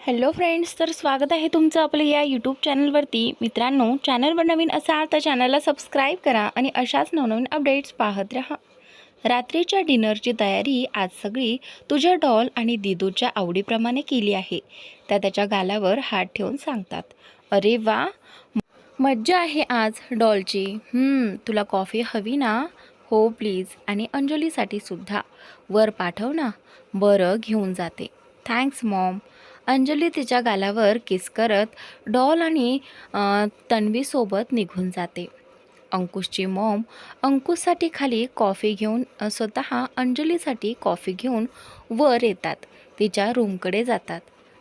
Hello friends, तर स्वागत आहे तुमचं आपलं या यूट्यूब चॅनलवरती. मित्रांनो, चॅनलवर नवीन असाल तर चॅनलला सबस्क्राईब करा आणि अशाच नवनवीन अपडेट्स पाहत राहा. रात्रीच्या डिनरची तयारी आज सगळी तुझ्या डॉल आणि दिदूच्या आवडीप्रमाणे केली आहे. त्या त्याच्या गालावर हात ठेवून सांगतात, अरे वा, मज्जा आहे आज डॉलची. तुला कॉफी हवी ना? हो प्लीज. आणि अंजलीसाठी सुद्धा वर पाठव ना. बरं, घेऊन जाते. Thanks Maugham. अंजली तिच्या गालावर किस करत डॉल आणि तन्वीसोबत निघून जाते. अंकुशची मॉम अंकुशसाठी खाली कॉफी घेऊन स्वतः अंजलीसाठी कॉफी घेऊन वर येतात. तिच्या रूमकडे जातात.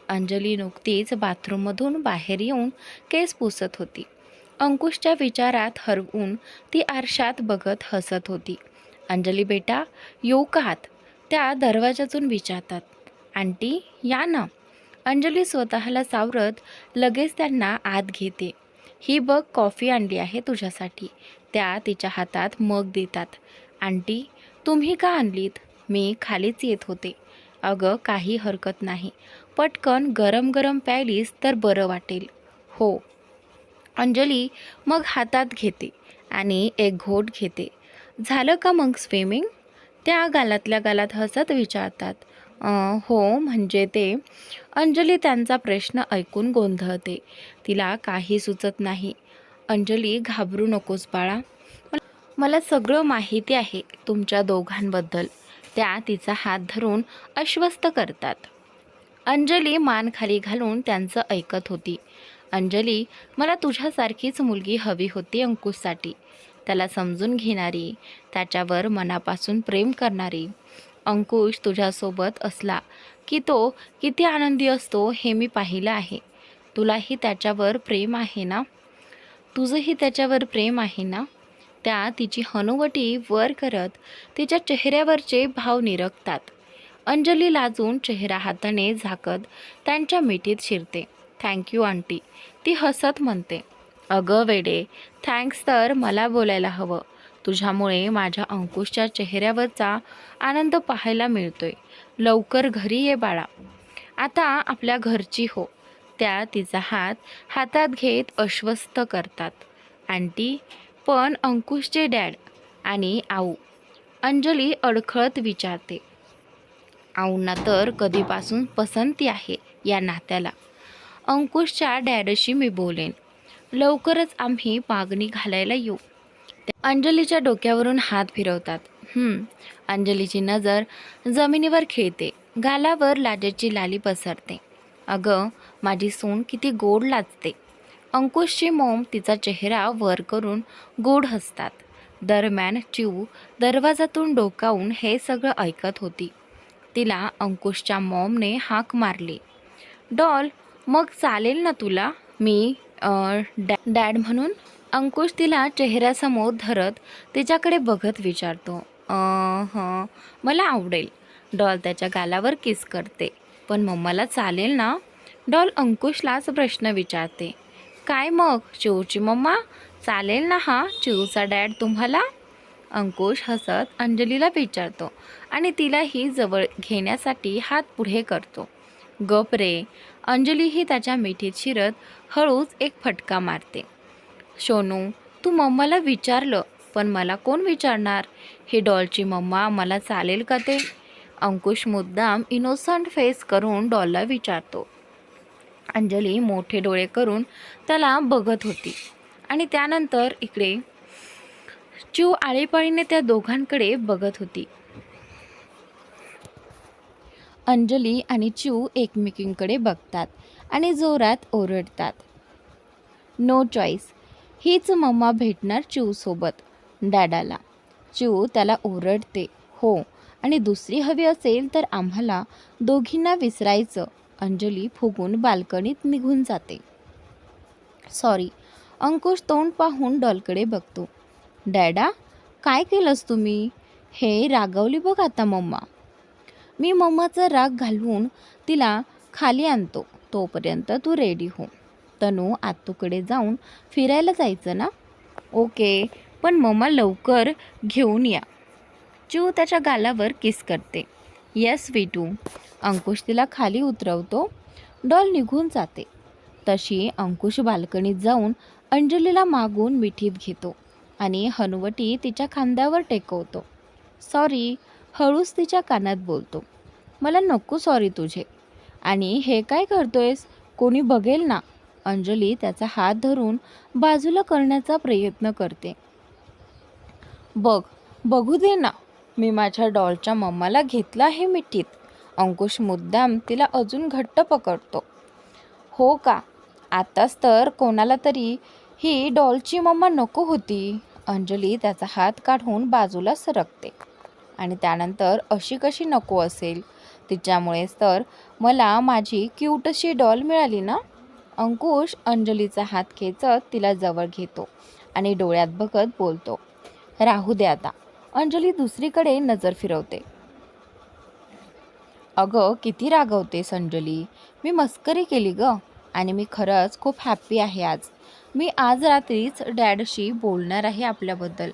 अंजली नुकतीच बाथरूममधून बाहेर येऊन केस पुसत होती. अंकुशच्या विचारात हरवून ती आरशात बघत हसत होती. अंजली बेटा, येऊ का आत? त्या दरवाजातून विचारतात. आंटी या ना. अंजली स्वतःला सावरत लगेच त्यांना आत घेते. ही बघ, कॉफी आणली आहे तुझ्यासाठी. त्या तिच्या हातात मग देतात. आंटी, तुम्ही का आणलीत? मी खालीच येत होते. अगं काही हरकत नाही, पटकन गरम गरम प्यायलीस तर बरं वाटेल. हो. अंजली मग हातात घेते आणि एक घोट घेते. झालं का मग स्विमिंग? त्या गालातल्या गालात हसत विचारतात. हो म्हणजे ते. अंजली त्यांचा प्रश्न ऐकून गोंधळते. तिला काही सुचत नाही. अंजली, घाबरू नकोस बाळा, मला सगळं माहिती आहे तुमच्या दोघांबद्दल. त्या तिचा हात धरून आश्वस्त करतात. अंजली मान खाली घालून त्यांचं ऐकत होती. अंजली, मला तुझ्यासारखीच मुलगी हवी होती अंकुशसाठी. त्याला समजून घेणारी, त्याच्यावर मनापासून प्रेम करणारी. अंकुश तुझ्यासोबत असला की तो किती आनंदी असतो हे मी पाहिलं आहे. तुलाही त्याच्यावर प्रेम आहे ना? तुझंही त्याच्यावर प्रेम आहे ना? त्या तिची हनुवटी वर करत तिच्या चेहऱ्यावरचे भाव निरखतात. अंजली लाजून चेहरा हाताने झाकत त्यांच्या मिठीत शिरते. थँक्यू आंटी, ती हसत म्हणते. अगं वेडे, थँक्स तर मला बोलायला हवं. तुझ्यामुळे माझ्या अंकुशच्या चेहऱ्यावरचा आनंद पाहायला मिळतोय. लवकर घरी ये बाळा, आता आपल्या घरची हो. त्या तिचा हात हातात घेत आश्वस्त करतात. आंटी, पण अंकुशचे डॅड आणि आऊ? अंजली अडखळत विचारते. आऊंना तर कधीपासून पसंती आहे या नात्याला. अंकुशच्या डॅडशी मी बोलेन. लवकरच आम्ही मागणी घालायला येऊ. अंजलीच्या डोक्यावरून हात फिरवतात. अंजलीची नजर जमिनीवर खेळते. गालावर लाजेची लाली पसरते. अगं माझी सून किती गोड लाजते. अंकुशची मॉम तिचा चेहरा वर करून गोड हसतात. दरम्यान चिऊ दरवाजातून डोकावून हे सगळं ऐकत होती. तिला अंकुशच्या मॉमने हाक मारली. डॉल, मग चालेल ना तुला मी डॅड म्हणून? अंकुश तिला चेहऱ्यासमोर धरत तिच्याकडे बघत विचारतो. हं, मला आवडेल. डॉल त्याच्या गालावर किस करते. पण मम्माला चालेल ना? डॉल अंकुशलाच प्रश्न विचारते. काय मग चिऊची मम्मा, चालेल ना हा चिऊचा डॅड तुम्हाला? अंकुश हसत अंजलीला विचारतो आणि तिलाही जवळ घेण्यासाठी हात पुढे करतो. गप रे. अंजलीही त्याच्या मिठीत शिरत हळूच एक फटका मारते. सोनू, तू मम्माला विचारलं, पण मला कोण विचारणार? ही डॉलची मम्मा, मला चालेल का ते? अंकुश मुद्दाम इनोसंट फेस करून डॉलला विचारतो. अंजली मोठे डोळे करून त्याला बघत होती. आणि त्यानंतर इकडे चिऊ आळीपाळीने त्या दोघांकडे बघत होती. अंजली आणि चिऊ एकमेकींकडे बघतात आणि जोरात ओरडतात. नो चॉईस, हीच मम्मा भेटणार चिऊसोबत डॅडाला. चिऊ त्याला ओरडते. हो, आणि दुसरी हवी असेल तर आम्हाला दोघींना विसरायचं. अंजली फुगून बाल्कनीत निघून जाते. सॉरी. अंकुश तोंड पाहून डॉलकडे बघतो. डॅडा, काय केलंस तुम्ही? हे रागावली बघ आता मम्मा. मी मम्माचा राग घालवून तिला खाली आणतो. तोपर्यंत तू रेडी हो. तनू, आत्तूकडे जाऊन फिरायला जायचं ना? ओके, पण मम्मा लवकर घेऊन या. चिऊ त्याच्या गालावर किस करते. येस विटू. अंकुश तिला खाली उतरवतो. डॉल निघून जाते. तशी अंकुश बाल्कनीत जाऊन अंजलीला मागून मिठीत घेतो आणि हनुवटी तिच्या खांद्यावर टेकवतो. सॉरी, हळूच तिच्या कानात बोलतो. मला नको सॉरी तुझे. आणि हे काय करतोयस, कोणी बघेल ना. अंजली त्याचा हात धरून बाजूला करण्याचा प्रयत्न करते. बघू दे ना, मी माझ्या डॉलच्या मम्माला घेतलं आहे मिठीत. अंकुश मुद्दाम तिला अजून घट्ट पकडतो. हो का, आताच तर कोणाला तरी ही डॉलची मम्मा नको होती. अंजली त्याचा हात काढून बाजूला सरकते. आणि त्यानंतर अशी कशी नको असेल, तिच्यामुळेच तर मला माझी क्यूटशी डॉल मिळाली ना. अंकुश अंजलीचा हात खेचत तिला जवळ घेतो आणि डोळ्यात बघत बोलतो. राहू दे आता. अंजली दुसरीकडे नजर फिरवते. अगं किती रागवतेस अंजली, मी मस्करी केली गं. आणि मी खरंच खूप हॅप्पी आहे आज. मी आज रात्रीच डॅडशी बोलणार आहे आपल्याबद्दल.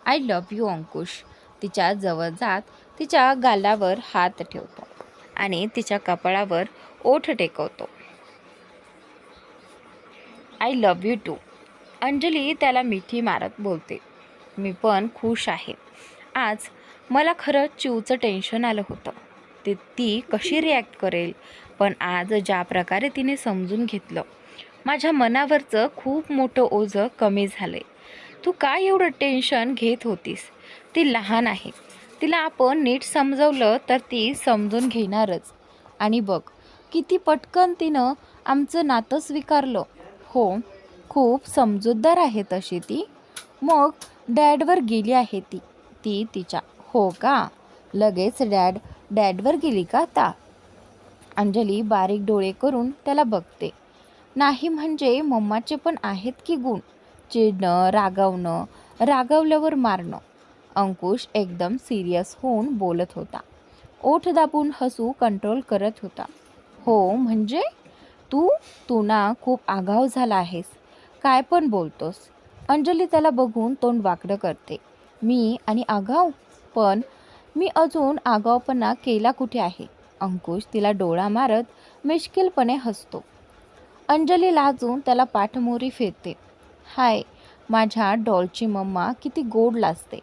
आय लव्ह यू अंकुश. तिच्या जवळ जात तिच्या गालावर हात ठेवतो आणि तिच्या कपाळावर ओठ टेकवतो. I love you too. Anjali त्याला मिठी मारत बोलते. मी पण खुश आहे आज. मला खरंच चिवचं टेन्शन आलं होतं, ती कशी रिॲक्ट करेल. पण आज ज्या प्रकारे तिने समजून घेतलं, माझ्या मनावरचं खूप मोठं ओझं कमी झालं आहे. तू काय एवढं टेन्शन घेत होतीस. ती लहान आहे, तिला आपण नीट समजवलं तर ती समजून घेणारच. आणि बघ किती पटकन तिनं आमचं नातं स्वीकारलं. हो, खूप समजूतदार आहे तशी ती. मग डॅडवर गेली आहे ती तिच्या. हो का, लगेच डॅडवर गेली का आता. अंजली बारीक डोळे करून त्याला बघते. नाही म्हणजे मम्माचे पण आहेत की गुण. चिडणं, रागावणं, रागावल्यावर मारणं. अंकुश एकदम सिरियस होऊन बोलत होता. ओठ दाबून हसू कंट्रोल करत होता. हो म्हणजे तू ना खूप आगाऊ झाला आहेस. काय पण बोलतोस. अंजली त्याला बघून तोंड वाकडं करते. मी आणि आगाऊ? पण मी अजून आगाऊपणा केला कुठे आहे. अंकुश तिला डोळा मारत मिश्किलपणे हसतो. अंजली लाजून त्याला पाठमोरी फिरते. हाय, माझ्या डॉलची मम्मा किती गोड लाजते.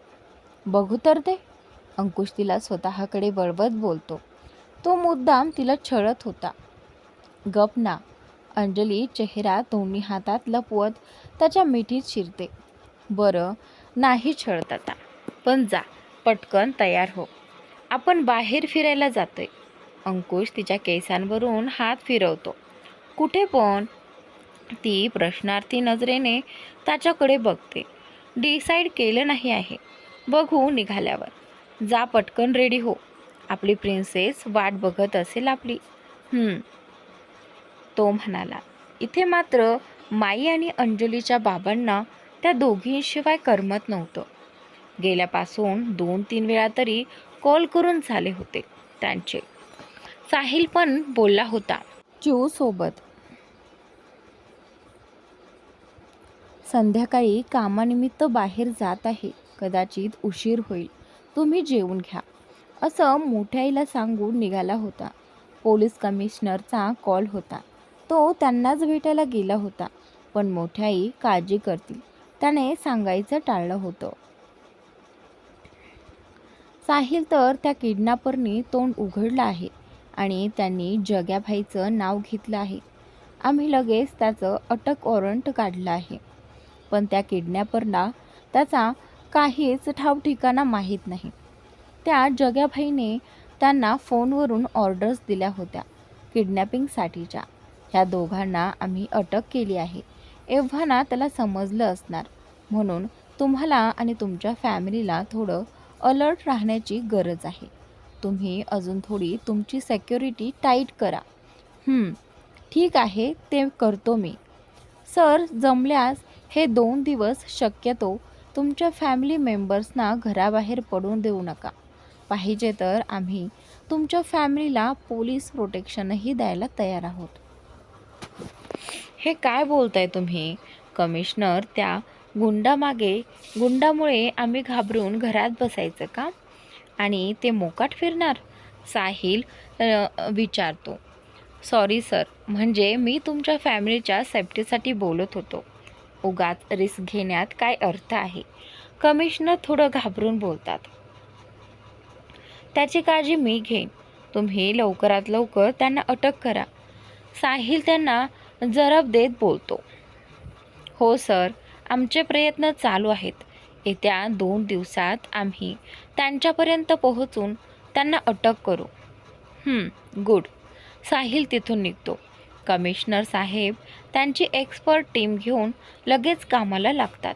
बघू तर दे. अंकुश तिला स्वतःकडे वळवत बोलतो. तो मुद्दाम तिला छळत होता. गप ना. अंजली चेहरा दोन्ही हातात लपवत त्याच्या मिठीत शिरते. बरं, नाही छळत आता, पण जा पटकन तयार हो, आपण बाहेर फिरायला जातोय. अंकुश तिच्या केसांवरून हात फिरवतो. कुठे पण. ती प्रश्नार्थी नजरेने त्याच्याकडे बघते. डिसाईड केलं नाही आहे, बघू निघाल्यावर. जा पटकन रेडी हो, आपली प्रिन्सेस वाट बघत असेल आपली. तो म्हणाला. इथे मात्र माई आणि अंजलीच्या बाबांना त्या दोघींशिवाय करमत नव्हतं. गेल्यापासून 2-3 वेळा तरी कॉल करून झाले होते त्यांचे. साहिल पण बोलला होता चिऊ सोबत. संध्याकाळी कामानिमित्त बाहेर जात आहे, कदाचित उशीर होईल, तुम्ही जेवून घ्या, असं मोठ्याईला सांगून निघाला होता. पोलीस कमिशनरचा कॉल होता. तो त्यांनाच भेटायला गेला होता. पण मोठ्याई काळजी करतील त्याने सांगायचं टाळलं होतं. साहिल तर त्या किडनॅपरनी तोंड उघडलं आहे आणि त्यांनी जग्याभाईचं नाव घेतलं आहे. आम्ही लगेच त्याचं अटक वॉरंट काढलं आहे. पण त्या किडनॅपरला त्याचा काहीच ठावठिकाणा माहीत नाही. त्या जग्याभाईने त्यांना फोनवरून ऑर्डर्स दिल्या होत्या किडनॅपिंगसाठीच्या. ह्या दोघांना आम्ही अटक केली आहे. एव्हाना त्याला समजलं असणार. म्हणून तुम्हाला आणि तुमच्या फॅमिलीला थोडं अलर्ट राहण्याची गरज आहे. तुम्ही अजून थोडी तुमची सिक्युरिटी टाईट करा. ठीक आहे, ते करतो मी. सर, जमल्यास हे 2 दिवस शक्यतो तुमच्या फॅमिली मेंबर्सना घराबाहेर पडून देऊ नका. पाहिजे तर आम्ही तुमच्या फॅमिलीला पोलीस प्रोटेक्शनही द्यायला तयार आहोत. हे काय बोलताय तुम्ही कमिशनर? त्या गुंडामुळे आम्ही घाबरून घरात बसायचं का? आणि ते मोकाट फिरणार? साहिल विचारतो. सॉरी सर, म्हणजे मी तुमच्या फॅमिलीच्या सेफ्टीसाठी बोलत होतो. उगाच रिस्क घेण्यात काय अर्थ आहे? कमिशनर थोडं घाबरून बोलतात. त्याची काळजी मी घेईन. तुम्ही लवकरात लवकर त्यांना अटक करा. साहिल त्यांना जरब देत बोलतो. हो सर, आमचे प्रयत्न चालू आहेत. येत्या 2 दिवसात आम्ही त्यांच्यापर्यंत पोहोचून त्यांना अटक करू. गुड. साहिल तिथून निघतो. कमिशनर साहेब त्यांची एक्सपर्ट टीम घेऊन लगेच कामाला लागतात.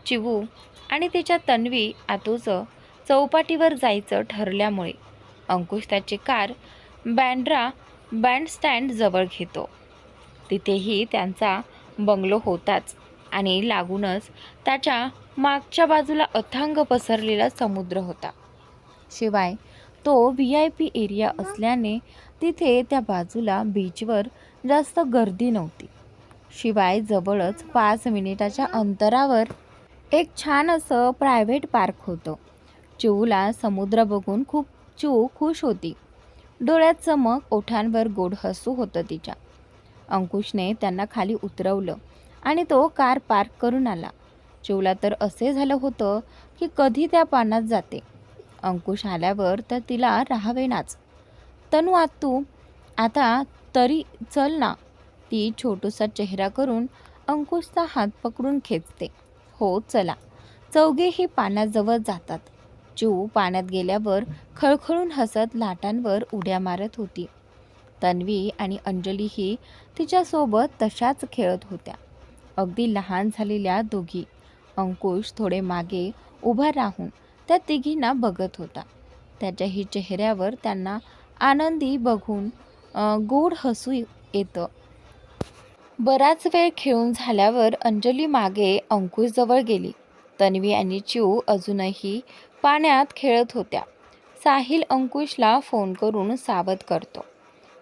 चिवू आणि तिच्या तन्वी आतूचं चौपाटीवर जायचं ठरल्यामुळे अंकुश त्याची कार बँड्रा बँडस्टँड जवळ घेतो. तिथेही त्यांचा बंगलो होताच आणि लागूनच त्याच्या मागच्या बाजूला अथांग पसरलेला समुद्र होता. शिवाय तो VIP एरिया असल्याने तिथे त्या बाजूला बीचवर जास्त गर्दी नव्हती. शिवाय जवळच 5 मिनिटाच्या अंतरावर एक छान असं प्रायव्हेट पार्क होतं. चिवूला समुद्र बघून चिवू खुश होती. डोळ्यात चमक, ओठांवर गोड हसू होतं तिच्या. अंकुशने त्यांना खाली उतरवलं आणि तो कार पार्क करून आला. चिवूला तर असे झालं होतं की कधी त्या पाण्यात जाते. अंकुश आल्यावर तर तिला राहावेनाच. तनू आत्तू, आता तरी चल ना. ती छोटूसा चेहरा करून अंकुशचा हात पकडून खेचते. हो चला. चौघेही पाण्याजवळ जातात. चिवू पाण्यात गेल्यावर खळखळून हसत लाटांवर उड्या मारत होती. तन्वी आणि अंजलीही तिच्यासोबत तशाच खेळत होत्या. अगदी लहान झालेल्या दोघी. अंकुश थोडे मागे उभा राहून त्या तिघींना बघत होता. त्याच्याही चेहऱ्यावर त्यांना आनंदी बघून गोड हसू येतं. बराच वेळ खेळून झाल्यावर अंजली मागे अंकुशजवळ गेली. तन्वी आणि चिवू अजूनही पाण्यात खेळत होत्या. साहिल अंकुशला फोन करून सावध करतो.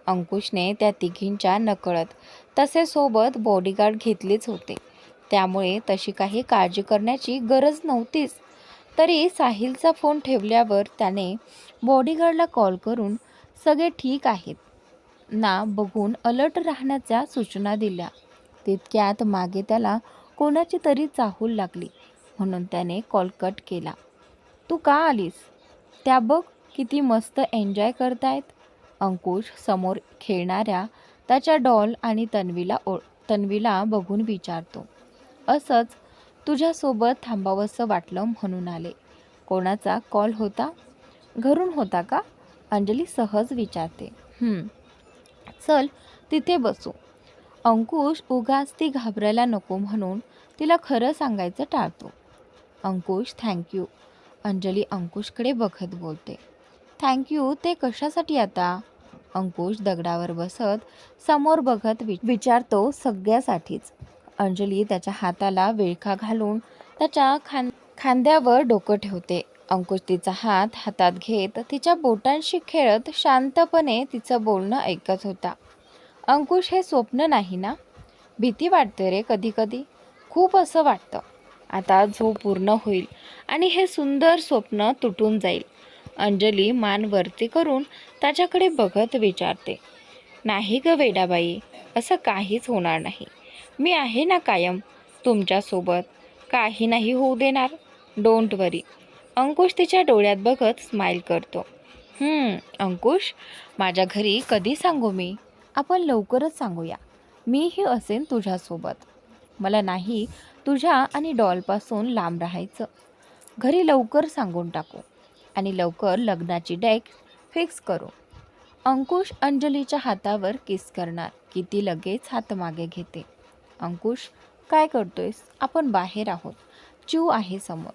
अंकुशने त्या तिघींच्या नकळत तसे सोबत बॉडीगार्ड घेतलेच होते, त्यामुळे तशी काही काळजी करण्याची गरज नव्हतीच. तरी साहिलचा फोन ठेवल्यावर त्याने बॉडीगार्डला कॉल करून सगळे ठीक आहेत ना बघून अलर्ट राहण्याच्या सूचना दिल्या. तितक्यात मागे त्याला कोणाची तरी चाहूल लागली, म्हणून त्याने कॉल कट केला. तू का आलीस? त्या बघ किती मस्त एन्जॉय करतायत. अंकुश समोर खेळणाऱ्या त्याच्या डॉल आणि तन्वीला बघून विचारतो. असंच तुझ्यासोबत थांबावंसं वाटलं म्हणून आले. कोणाचा कॉल होता? घरून होता का? अंजली सहज विचारते. चल तिथे बसू. अंकुश उगाच ती घाबरायला नको म्हणून तिला खरं सांगायचं टाळतो. अंकुश थँक्यू. अंजली अंकुशकडे बघत बोलते. थँक्यू ते कशासाठी आता? अंकुश दगडावर बसत समोर बघत विचारतो. सगळ्यासाठीच. अंजली त्याच्या हाताला विळखा घालून त्याच्या खांद्यावर डोकं ठेवते. अंकुश तिचा हात हातात घेत तिच्या बोटांशी खेळत शांतपणे तिचं बोलणं ऐकत होता. अंकुश, हे स्वप्न नाही ना? भीती वाटते रे कधी कधी. खूप असं वाटतं आता झोप पूर्ण होईल आणि हे सुंदर स्वप्न तुटून जाईल. अंजली मान वरती करून त्याच्याकडे बघत विचारते. नाही ग वेडाबाई, असं काहीच होणार नाही. मी आहे ना कायम तुमच्यासोबत. काही नाही होऊ देणार. डोंट वरी. अंकुश तिच्या डोळ्यात बघत स्माईल करतो. अंकुश, माझ्या घरी कधी सांगू मी? आपण लवकरच सांगूया. मीही असेन तुझ्यासोबत. मला नाही तुझ्या आणि डॉलपासून लांब राहायचं. घरी लवकर सांगून टाकू आणि लवकर लग्नाची डेट फिक्स करू. अंकुश अंजलीच्या हातावर किस करणार की ती लगेच हात मागे घेते. अंकुश, काय करतोयस? आपण बाहेर आहोत. चिवू आहे समोर.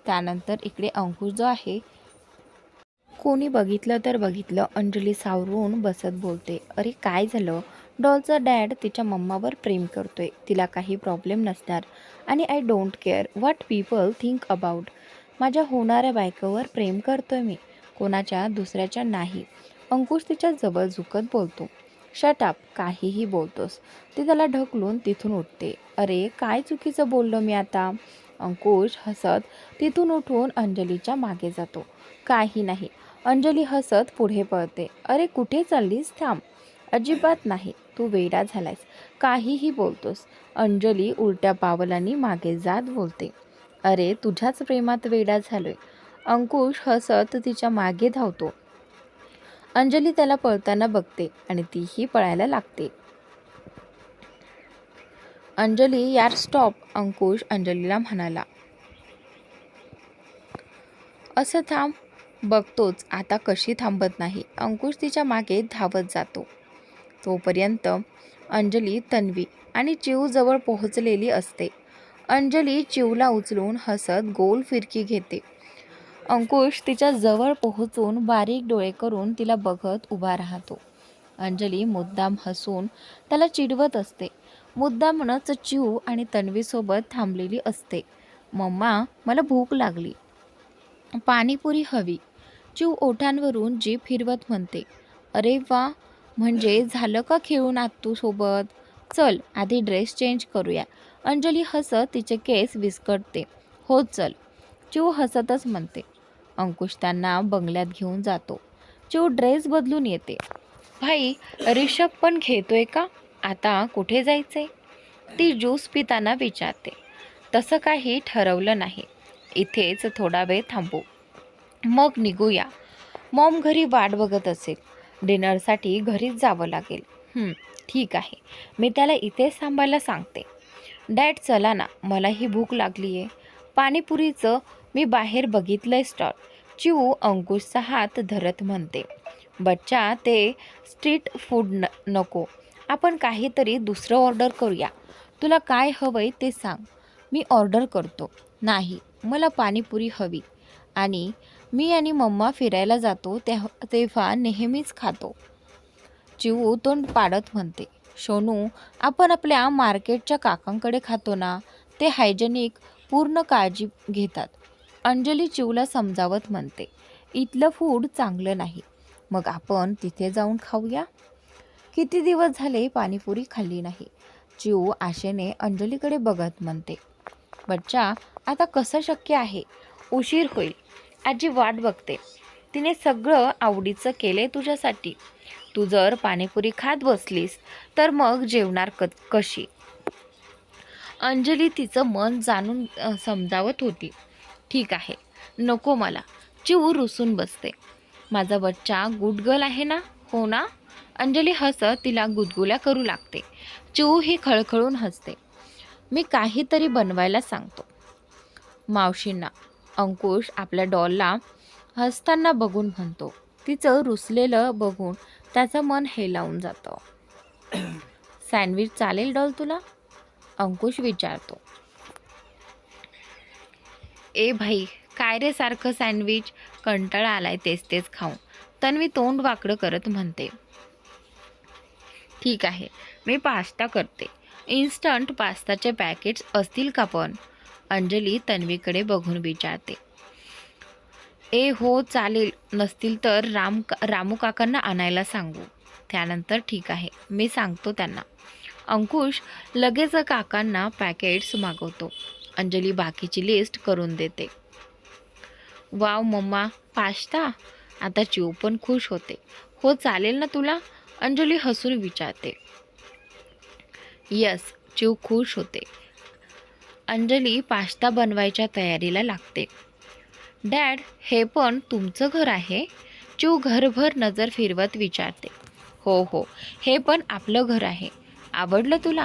त्यानंतर इकडे अंकुश जो आहे, कोणी बघितलं तर बघितलं, अंजली सावरून बसत बोलते. अरे काय झालं? डॉलचा डॅड तिच्या मम्मावर प्रेम करतोय. तिला काही प्रॉब्लेम नसणार आणि I don't care what people think about. माझ्या होणाऱ्या बायकोवर प्रेम करतोय मी, कोणाच्या दुसऱ्याच्या नाही. अंकुश तिच्या जवळ झुकत बोलतो. शट अप, काहीही बोलतोस. ती त्याला ढकलून तिथून उठते. अरे काय चुकीचं बोललो मी आता? अंकुश हसत तिथून उठून अंजलीच्या मागे जातो. काही नाही. अंजली हसत पुढे पळते. अरे कुठे चाललीस? थांब. अजिबात नाही, तू वेडा झालायस, काहीही बोलतोस. अंजली उलट्या पावलांनी मागे जात बोलते. अरे तुझ्याच प्रेमात वेडा झालोय. अंकुश हसत तिच्या मागे धावतो. अंजली त्याला पळताना बघते आणि तीही पळायला लागते. अंजली यार स्टॉप, अंकुश अंजलीला म्हणाला. असं थांब. बघतोच आता कशी थांबत नाही. अंकुश तिच्या मागे धावत जातो. तोपर्यंत अंजली, तन्वी आणि चिऊ जवळ पोहोचलेली असते. अंजली चिऊला उचलून हसत गोल फिरकी घेते. अंकुश तिच्या जवळ पोहोचून बारीक डोळे करून तिला बघत उभा राहतो. अंजली मुद्दाम हसून त्याला चिडवत असते. मुद्दामच चिऊ आणि तन्वीसोबत थांबलेली असते. मम्मा, मला भूक लागली, पाणीपुरी हवी. चिऊ ओठांवरून जीभ फिरवत म्हणते. अरे वा, म्हणजे झालं का खेळून आत्तू सोबत? चल आधी ड्रेस चेंज करूया. अंजली हसत तिचे केस विस्कटते. हो चल, चिऊ हसतच म्हणते. अंकुश त्यांना बंगल्यात घेऊन जातो. चिऊ ड्रेस बदलून येते. भाई, रिषभ पण घेतोय का? आता कुठे जायचे? ती ज्यूस पिताना विचारते. तसं काही ठरवलं नाही, इथेच थोडा वेळ थांबू, मग निघूया. मॉम घरी वाट बघत असेल, डिनरसाठी घरीच जावं लागेल. ठीक आहे, मी त्याला इथेच थांबायला सांगते. डॅड चला ना, मलाही भूक लागली आहे. पाणीपुरीचं मी बाहेर बघितलंय स्टॉल. चिऊ अंकुशचा हात धरत म्हणते. बच्चा, ते स्ट्रीट फूड नको, आपण काहीतरी दुसरं ऑर्डर करूया. तुला काय हवंय ते सांग, मी ऑर्डर करतो. नाही, मला पाणीपुरी हवी, आणि मी आणि मम्मा फिरायला जातो तेव्हा नेहमीच खातो. चिऊ तोंड पाडत म्हणते. सोनू, आपण आपल्या मार्केटच्या काकांकडे खातो ना, ते हायजेनिक, पूर्ण काळजी घेतात. अंजली चिऊला समजावत म्हणते. इथलं फूड चांगलं नाही, मग आपण तिथे जाऊन खाऊया. किती दिवस झाले पाणीपुरी खाल्ली नाही. चिऊ आशेने अंजलीकडे बघत म्हणते. बच्चा, आता कसं शक्य आहे? उशीर होईल, आजी वाट बघते. तिने सगळं आवडीचं केले तुझ्यासाठी. तू जर पाणीपुरी खात बसलीस तर मग जेवणार कशी? अंजली तिचं मन जाणून समजावत होती. ठीक आहे, नको मला. चिऊ रुसून बसते. माझा बच्चा गुड गर्ल आहे ना, हो ना? अंजली हसत तिला गुदगुल्या करू लागते. चिऊ ही खळखळून हसते. मी काहीतरी बनवायला सांगतो मावशींना. अंकुश आपल्या डॉलला हसताना बघून म्हणतो. तिचं रुसलेलं बघून त्याचं मन हेलावून जातं. सँडविच चालेल डॉल तुला? अंकुश विचारतो. ए भाई, काय रे सारखं सँडविच, कंटाळा आलाय तेच तेच खाऊन. तन्वी तोंड वाकडं करत म्हणते. ठीक आहे, मी पास्ता करते. इन्स्टंट पास्ताचे पॅकेट्स असतील का पण? अंजली तन्वीकडे बघून विचारते. ए हो चालेल, नसतील तर रामू काकांना आणायला सांगू. त्यानंतर ठीक आहे, मी सांगतो त्यांना. अंकुश लगेच काकांना पॅकेट्स मागवतो. अंजली बाकीची लिस्ट करून देते. Wow mamma, pasta? आता चिऊ पण खुश होते. हो चालेल ना तुला? अंजली हसून विचारते. यस, चिऊ खुश होते. अंजली पास्ता बनवायच्या तयारीला लागते. डॅड, हे पण तुमचं घर आहे? चिऊ घरभर नजर फिरवत विचारते. हो हो, हे पण आपलं घर आहे. आवडलं तुला?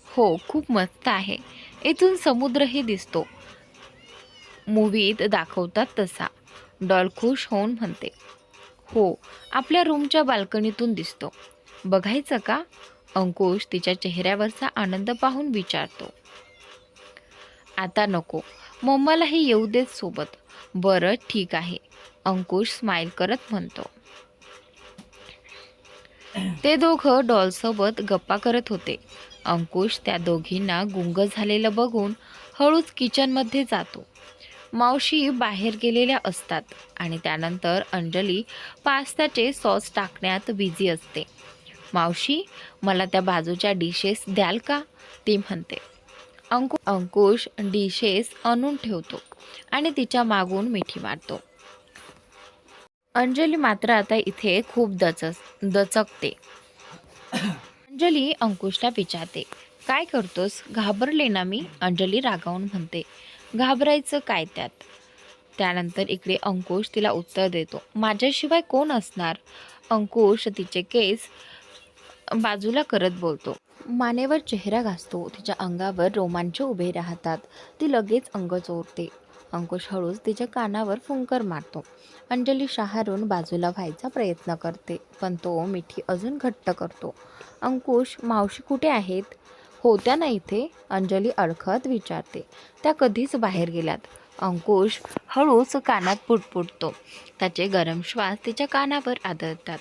हो, खूप मस्त आहे. इथून समुद्रही दिसतो, मूव्हीत दाखवतात तसा. डॉल खुश होऊन म्हणते. हो, आपल्या रूमच्या बाल्कनीतून दिसतो. बघायचं का? अंकुश तिच्या चेहऱ्यावरचा आनंद पाहून विचारतो. आता नको, मम्मालाही येऊ देत सोबत. बरं ठीक आहे, अंकुश स्माईल करत म्हणतो. ते दोघं डॉलसोबत गप्पा करत होते. अंकुश त्या दोघींना गुंग झालेलं बघून हळूच किचनमध्ये जातो. मावशी बाहेर गेलेल्या असतात आणि त्यानंतर अंजली पास्त्याचे सॉस टाकण्यात बिझी असते. मावशी, मला त्या बाजूच्या डिशेस द्याल का? ती म्हणते. अंकुश डिशेस आणून ठेवतो आणि तिच्या मागून मिठी मारतो. अंजली मात्र आता इथे खूप दचकते. अंजली अंकुशला विचारते, काय करतोस? घाबरले ना मी? अंजली रागावून म्हणते, घाबरायचं काय त्यात? त्यानंतर इकडे अंकुश तिला उत्तर देतो, माझ्याशिवाय कोण असणार? अंकुश तिचे केस बाजूला करत बोलतो. मानेवर चेहरा घासतो. तिच्या अंगावर रोमांच उभे राहतात. ती लगेच अंग चोरते. अंकुश हळूच तिच्या कानावर फुंकर मारतो. अंजली शहारून बाजूला व्हायचा प्रयत्न करते, पण तो मिठी अजून घट्ट करतो. अंकुश, मावशी कुठे आहेत? होत्या ना इथे? अंजली अडखळत विचारते. त्या कधीच बाहेर गेल्यात. अंकुश हळूच कानात पुटपुटतो. त्याचे गरम श्वास तिच्या कानावर आदळतात.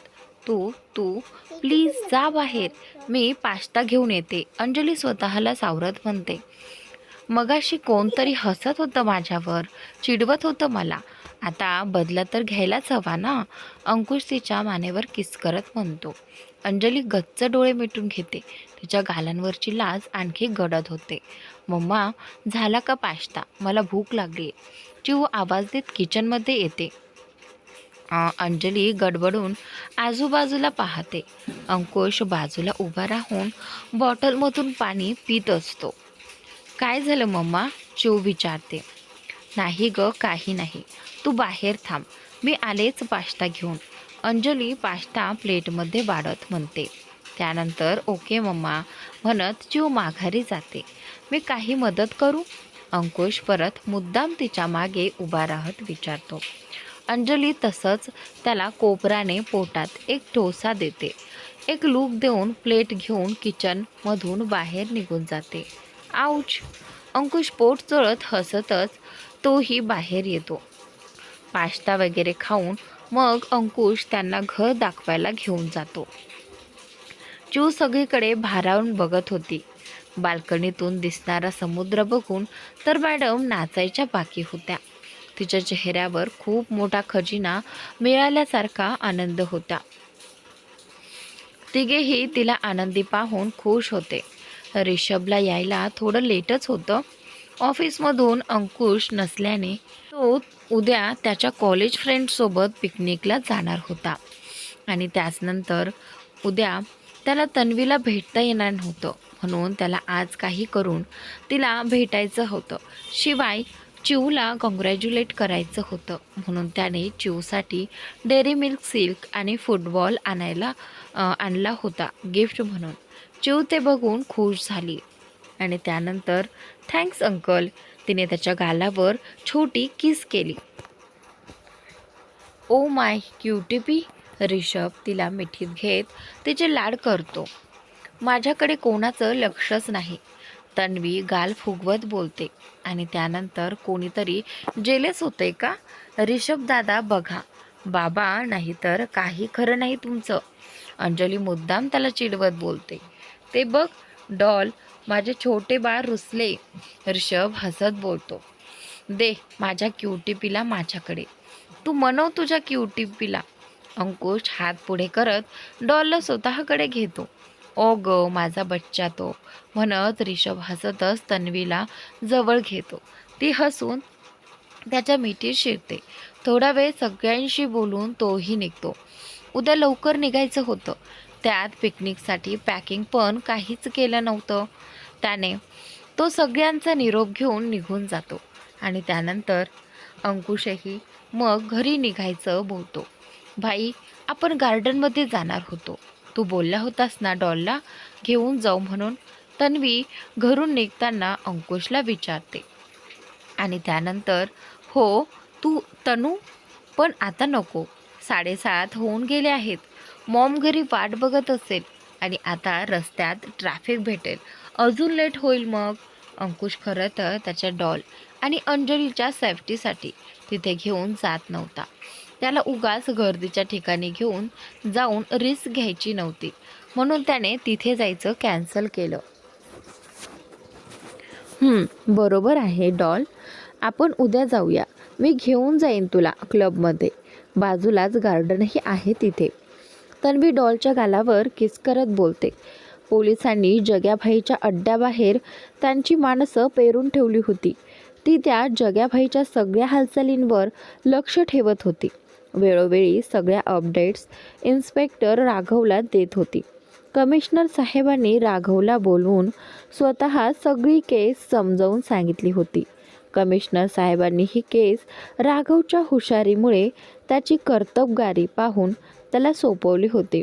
तू तू प्लीज जा बाहेर, मी पास्ता घेऊन येते. अंजली स्वतःला सावरत म्हणते. मगाशी कोणतरी हसत होतं माझ्यावर, चिडवत होतं मला. आता बदला तर घ्यायलाच हवा ना? अंकुश तिच्या मानेवर किस करत म्हणतो. अंजली गच्च डोळे मिटून घेते. तिच्या गालांवरची लाज आणखी गडद होते. मम्मा, झाला का पास्ता? मला भूक लागली. चिऊ आवाज देत किचनमध्ये येते. अंजली गडबडून आजूबाजूला पाहते. अंकुश बाजूला उभा राहून बॉटलमधून पाणी पित असतो. काय झालं मम्मा? चिऊ विचारते. नाही ग, काही नाही. तू बाहेर थांब, मी आलेच पास्ता घेऊन. अंजली पास्ता प्लेटमध्ये वाढत म्हणते. त्यानंतर ओके मम्मा म्हणत चिऊ माघारी जाते. मी काही मदत करू? अंकुश परत मुद्दाम तिच्या मागे उभा राहत विचारतो. अंजली तसंच त्याला कोपराने पोटात एक ठोसा देते. एक लूक देऊन प्लेट घेऊन किचनमधून बाहेर निघून जाते. आऊच! अंकुश पोट चोळत हसतच तोही बाहेर येतो. पास्ता वगैरे खाऊन मग अंकुश त्यांना घर दाखवायला घेऊन जातो. चिऊ सगळीकडे भारावून बघत होती. बाल्कनीतून दिसणारा समुद्र बघून तर मॅडम नाचायच्या बाकी होत्या. तिच्या चेहऱ्यावर खूप मोठा खजिना मिळाल्यासारखा आनंद होता. तिघेही तिला आनंदी पाहून खुश होते. रिषभला यायला थोडं लेटच होतं. ऑफिसमधून अंकुश नसल्याने तो उद्या त्याच्या कॉलेज फ्रेंडसोबत पिकनिकला जाणार होता आणि त्याचनंतर उद्या त्याला तन्वीला भेटता येणार नव्हतं, म्हणून त्याला आज काही करून तिला भेटायचं होतं. शिवाय चिऊला कॉंग्रॅच्युलेट करायचं होतं, म्हणून त्याने चिऊसाठी डेअरी मिल्क सिल्क आणि फुटबॉल आणला होता गिफ्ट म्हणून. चिऊ ते बघून खुश झाली आणि त्यानंतर थँक्स अंकल, तिने त्याच्या गालावर छोटी किस केली. ओ माय क्यूटीपी, रिषभ तिला मिठीत घेत तिचे लाड करतो. माझ्याकडे कोणाचं लक्षच नाही, तन्वी गाल फुगवत बोलते. आणि त्यानंतर कोणीतरी जेलस होते का? रिषभ दादा बघा, बाबा नाहीतर काही खरं नाही तुमचं. अंजली मुद्दाम त्याला चिडवत बोलते. ते बघ डॉल, माझे छोटे बाळ रुसले. रिषभ हसत बोलतो. दे माझ्या क्यूटीपीला माझ्याकडे, तू मनव तुझ्या क्यूटीपीला. अंकुश हात पुढे करत डॉलला स्वतःकडे घेतो. ओ ग माझा बच्चा तो, म्हणत रिषभ हसतच तन्वीला जवळ घेतो. ती हसून त्याच्या मिठीत शिरते. थोडा वेळ सगळ्यांशी बोलून तोही निघतो. उद्या लवकर निघायचं होतं, त्यात पिकनिकसाठी पॅकिंग पण काहीच केलं नव्हतं त्याने. तो सगळ्यांचा निरोप घेऊन निघून जातो आणि त्यानंतर अंकुशही मग घरी निघायचं बोलतो. भाई, आपण गार्डनमध्ये जाणार होतो, तू बोलला होतास ना डॉलला घेऊन जाऊ म्हणून. तन्वी घरून निघताना अंकुशला विचारते आणि त्यानंतर हो तनू, पण आता नको, 7:30 होऊन गेले आहेत. मॉम घरी वाट बघत असेल आणि आता रस्त्यात ट्रॅफिक भेटेल, अजून लेट होईल मग. अंकुश खरं तर त्याच्या डॉल आणि अंजलीच्या सेफ्टीसाठी तिथे घेऊन जात नव्हता. त्याला उगाच गर्दीच्या ठिकाणी घेऊन जाऊन रिस्क घ्यायची नव्हती, म्हणून त्याने तिथे जायचं कॅन्सल केलं. बरोबर आहे डॉल, आपण उद्या जाऊया, मी घेऊन जाईन तुला क्लबमध्ये, बाजूलाच गार्डनही आहे तिथे. तन्वी डॉलच्या गालावर किस करत बोलते. पोलिसांनी जग्याभाईच्या अड्ड्याबाहेर त्यांची माणसं पेरून ठेवली होती. ती त्या जग्याभाईच्या सगळ्या हालचालींवर लक्ष ठेवत होती. वेळोवेळी सगळ्या अपडेट्स इन्स्पेक्टर राघवला देत होती. कमिशनर साहेबांनी राघवला बोलवून स्वतः सगळी केस समजावून सांगितली होती. कमिशनर साहेबांनी ही केस राघवच्या हुशारीमुळे, त्याची कर्तबगारी पाहून त्याला सोपवली होती.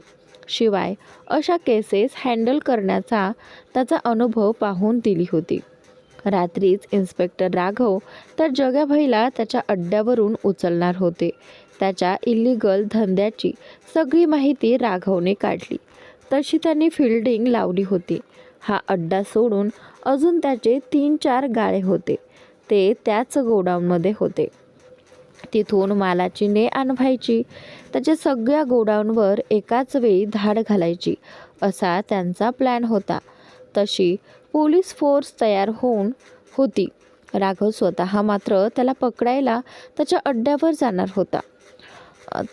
शिवाय अशा केसेस हँडल करण्याचा त्याचा अनुभव पाहून दिली होती. रात्रीच इन्स्पेक्टर राघव त्या जग्याभाईला त्याच्या अड्ड्यावरून उचलणार होते. त्याच्या इल्लीगल धंद्याची सगळी माहिती राघवने काढली. तशी त्यांनी फिल्डिंग लावली होती. हा अड्डा सोडून अजून त्याचे 3-4 गाळे होते. ते त्याच गोडाऊनमध्ये होते. तिथून मालाची ने-आण व्हायची. त्याच्या सगळ्या गोडाऊनवर एकाच वेळी धाड घालायची असा त्यांचा प्लॅन होता. तशी पोलीस फोर्स तयार होऊन होती. राघव स्वतः मात्र त्याला पकडायला त्याच्या अड्ड्यावर जाणार होता.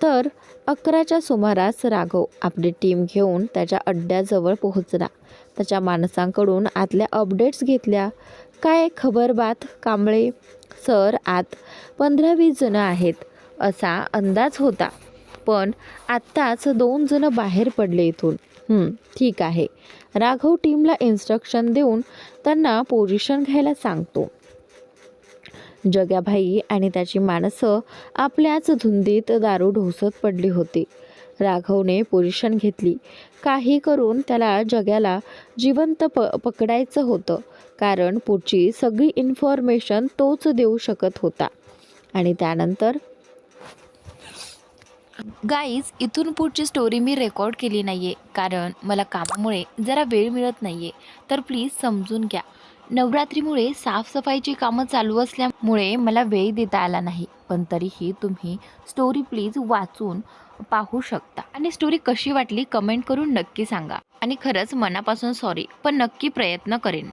तर 11च्या सुमारास राघव आपली टीम घेऊन त्याच्या अड्ड्याजवळ पोहोचला. त्याच्या माणसांकडून आतल्या अपडेट्स घेतल्या. काय खबर बात कांबळे सर, आत 15-20 जण आहेत असा अंदाज होता, पण आत्ताच 2 जण बाहेर पडले इथून. ठीक आहे. राघव टीमला इन्स्ट्रक्शन देऊन त्यांना पोझिशन घ्यायला सांगतो. जग्याभाई आणि त्याची माणसं आपल्याच धुंदीत दारू ढोसत पडली होती. राघवने पोझिशन घेतली. काही करून त्याला जग्याला जिवंत पकडायचं होतं, कारण पुढची सगळी इन्फॉर्मेशन तोच देऊ शकत होता. आणि त्यानंतर गाईज, इथून पुढची स्टोरी मी रेकॉर्ड केली नाही आहे, कारण मला कामामुळे जरा वेळ मिळत नाही आहे, तर प्लीज समजून घ्या. नवरात्रीमुळे साफसफाईची कामं चालू असल्यामुळे मला वेळ देता आला नाही, पण तरीही तुम्ही स्टोरी प्लीज वाचून पाहू शकता. आणि स्टोरी कशी वाटली कमेंट करून नक्की सांगा. आणि खरंच मनापासून सॉरी, पण नक्की प्रयत्न करेन.